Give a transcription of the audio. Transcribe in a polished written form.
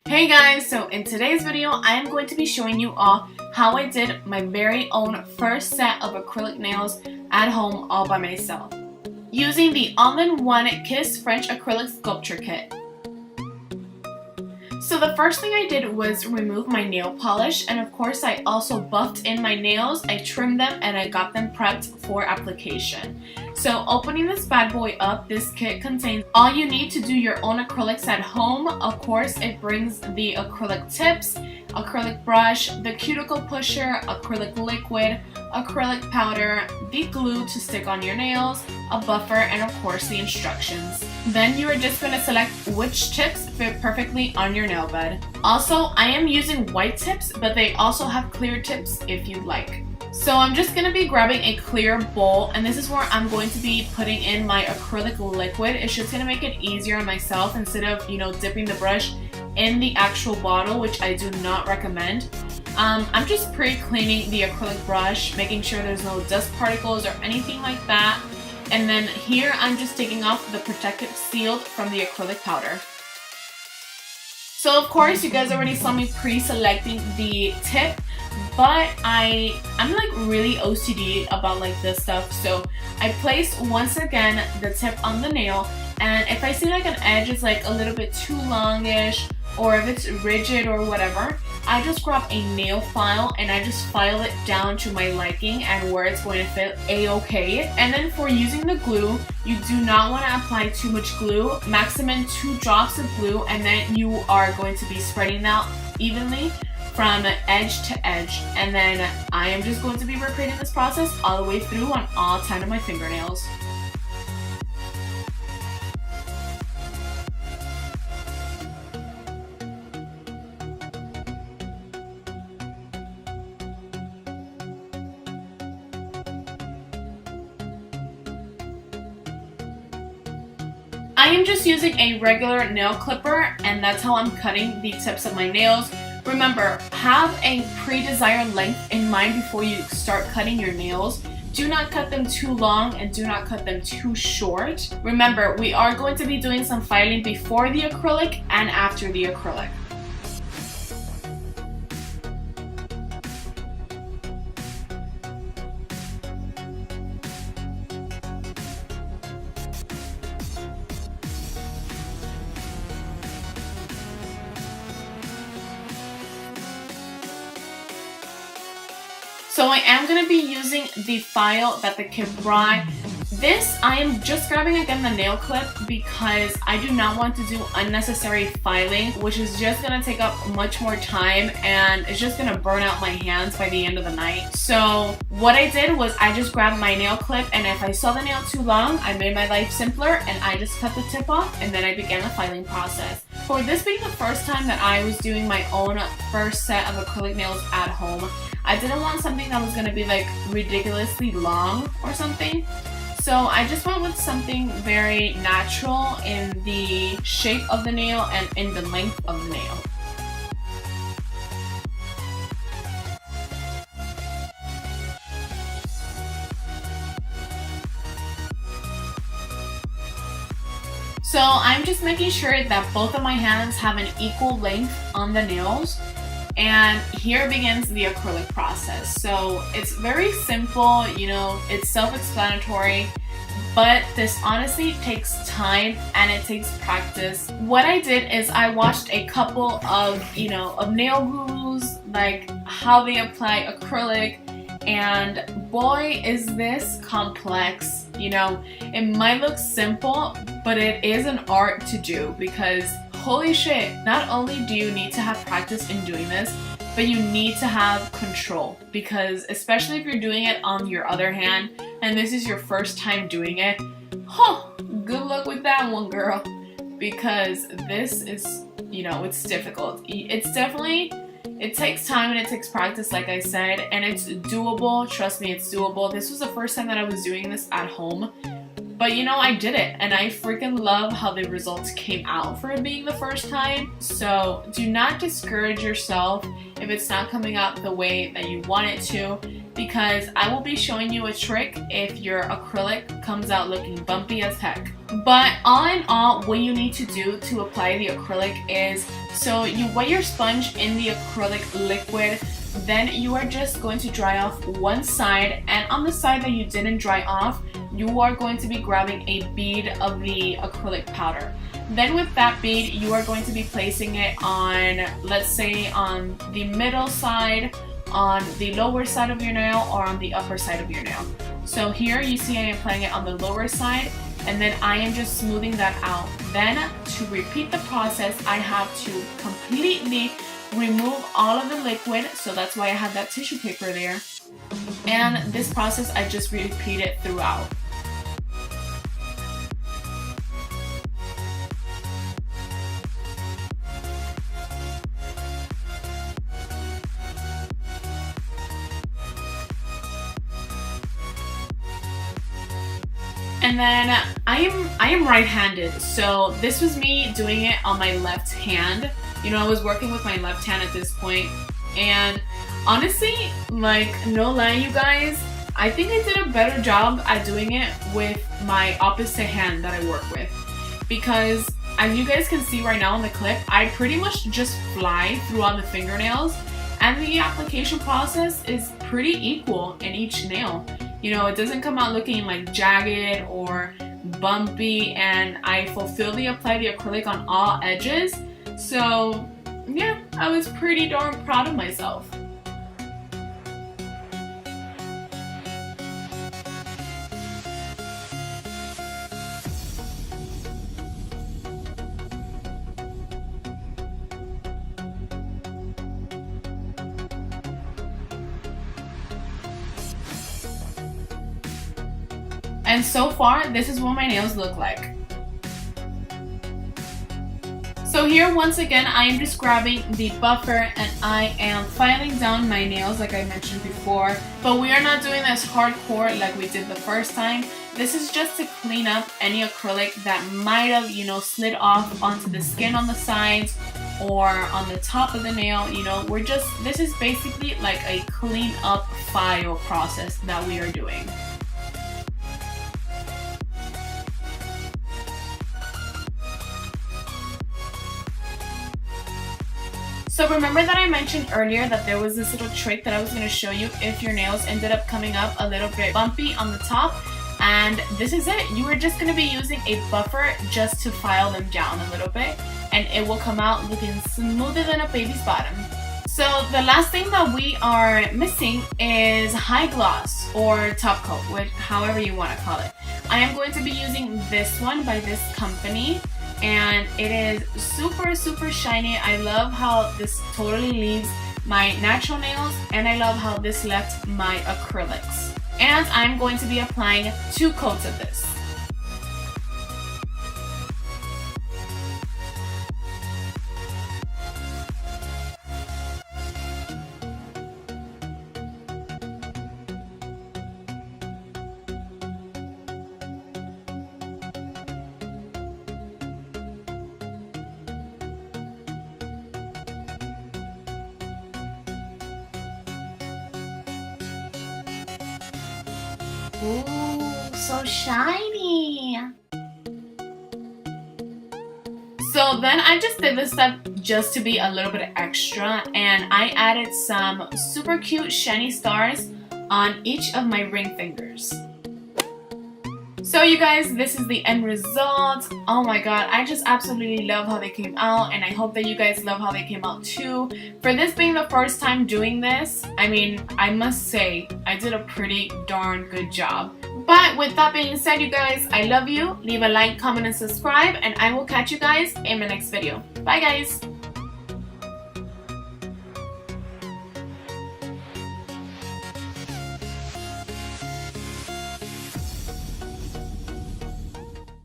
Hey guys, so in today's video I am going to be showing you all how I did my very own first set of acrylic nails at home all by myself using the all-in-one Kiss French Acrylic Sculpture Kit. So the first thing I did was remove my nail polish, and of course I also buffed in my nails. I trimmed them and I got them prepped for application. So opening this bad boy up, this kit contains all you need to do your own acrylics at home. Of course, it brings the acrylic tips, acrylic brush, the cuticle pusher, acrylic liquid, acrylic powder, the glue to stick on your nails, a buffer, and of course the instructions. Then you are just going to select which tips fit perfectly on your nail bed. Also, I am using white tips, but they also have clear tips if you'd like. So I'm just going to be grabbing a clear bowl, and this is where I'm going to be putting in my acrylic liquid. It's just going to make it easier on myself instead of, dipping the brush in the actual bottle, which I do not recommend. I'm just pre-cleaning the acrylic brush, making sure there's no dust particles or anything like that. And then here I'm just taking off the protective seal from the acrylic powder. So of course you guys already saw me pre-selecting the tip, but I'm like really OCD about like this stuff. So I place once again the tip on the nail, and if I see like an edge is like a little bit too longish, or if it's rigid or whatever, I just grab a nail file and I just file it down to my liking and where it's going to fit a-okay. And then for using the glue, you do not want to apply too much glue, maximum 2 drops of glue, and then you are going to be spreading that evenly from edge to edge. And then I am just going to be repeating this process all the way through on all 10 of my fingernails. I am just using a regular nail clipper, and that's how I'm cutting the tips of my nails. Remember, have a pre-desired length in mind before you start cutting your nails. Do not cut them too long and do not cut them too short. Remember, we are going to be doing some filing before the acrylic and after the acrylic. So I am going to be using the file that the kit brought. This, I am just grabbing again the nail clip because I do not want to do unnecessary filing, which is just going to take up much more time and it's just going to burn out my hands by the end of the night. So what I did was I just grabbed my nail clip, and if I saw the nail too long, I made my life simpler and I just cut the tip off, and then I began the filing process. For this being the first time that I was doing my own first set of acrylic nails at home, I didn't want something that was going to be like ridiculously long or something. So I just went with something very natural in the shape of the nail and in the length of the nail. So I'm just making sure that both of my hands have an equal length on the nails. And here begins the acrylic process. So it's very simple, it's self-explanatory, but this honestly takes time and it takes practice. What I did is I watched a couple of, of nail gurus, like how they apply acrylic, and boy is this complex. It might look simple, but it is an art to do because holy shit, not only do you need to have practice in doing this, but you need to have control, because especially if you're doing it on your other hand and this is your first time doing it, good luck with that one, girl, because this is, it's difficult. It takes time and it takes practice, like I said, and it's doable. Trust me, it's doable. This was the first time that I was doing this at home. But I did it, and I freaking love how the results came out for it being the first time. So do not discourage yourself if it's not coming out the way that you want it to. because I will be showing you a trick if your acrylic comes out looking bumpy as heck. But all in all, what you need to do to apply the acrylic is, so you wet your sponge in the acrylic liquid, then you are just going to dry off one side, and on the side that you didn't dry off, you are going to be grabbing a bead of the acrylic powder. Then with that bead, you are going to be placing it on, let's say, on the middle side, on the lower side of your nail, or on the upper side of your nail. So here you see I am applying it on the lower side, and then I am just smoothing that out. Then to repeat the process, I have to completely remove all of the liquid, so that's why I have that tissue paper there. And this process I just repeat it throughout. And then I am right-handed, so this was me doing it on my left hand. You know, I was working with my left hand at this point, and honestly, like, no lie, you guys, I think I did a better job at doing it with my opposite hand that I work with, because as you guys can see right now in the clip, I pretty much just fly through all the fingernails, and the application process is pretty equal in each nail. You know, it doesn't come out looking like jagged or bumpy, and I fully apply the acrylic on all edges. So yeah, I was pretty darn proud of myself. And so far, this is what my nails look like. So here, once again, I am just grabbing the buffer and I am filing down my nails like I mentioned before. But we are not doing this hardcore like we did the first time. This is just to clean up any acrylic that might have, you know, slid off onto the skin on the sides or on the top of the nail. You know, this is basically like a clean up file process that we are doing. So remember that I mentioned earlier that there was this little trick that I was going to show you if your nails ended up coming up a little bit bumpy on the top, and this is it. You are just going to be using a buffer just to file them down a little bit, and it will come out looking smoother than a baby's bottom. So the last thing that we are missing is high gloss or top coat, however you want to call it. I am going to be using this one by this company, and it is super shiny. I love how this totally leaves my natural nails, and I love how this left my acrylics. And I'm going to be applying 2 coats of this. Ooh, so shiny! So then I just did this step just to be a little bit extra, and I added some super cute shiny stars on each of my ring fingers. So you guys, this is the end result. Oh my god, I just absolutely love how they came out, and I hope that you guys love how they came out too. For this being the first time doing this, I mean, I must say, I did a pretty darn good job. But with that being said, you guys, I love you. Leave a like, comment, and subscribe, and I will catch you guys in my next video. Bye guys!